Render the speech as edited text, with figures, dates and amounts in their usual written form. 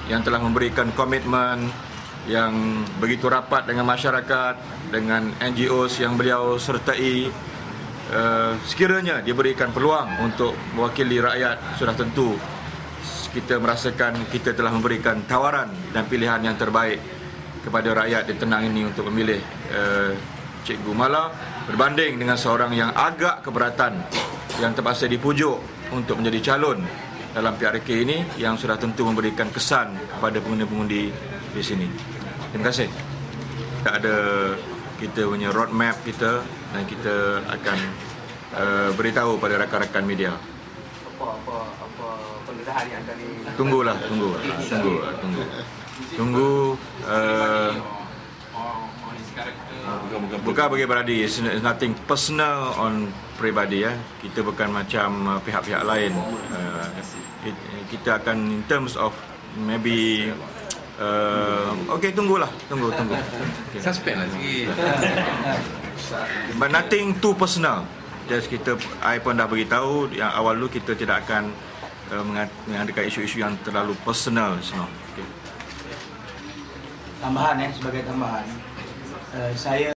yang telah memberikan komitmen yang begitu rapat dengan masyarakat, dengan NGOs yang beliau sertai. Sekiranya diberikan peluang untuk mewakili rakyat, sudah tentu kita merasakan kita telah memberikan tawaran dan pilihan yang terbaik kepada rakyat di Tenang ini untuk memilih Cikgu Mala berbanding dengan seorang yang agak keberatan, yang terpaksa dipujuk untuk menjadi calon dalam PRK ini, yang sudah tentu memberikan kesan kepada pengundi-pengundi di sini. Terima kasih. Ada kita punya roadmap kita dan kita akan beritahu pada rakan-rakan media. Apa penggerahan yang dari Tunggu. Bukan bagi pribadi, it's nothing personal on pribadi ya. Kita bukan macam pihak-pihak lain. Kita akan in terms of maybe tunggu. Okay. Suspend lah sikit. But nothing too personal. Just I pun dah beritahu yang awal dulu kita tidak akan mengadakan isu-isu yang terlalu personal. Okay. Tambahan sebagai tambahan, saya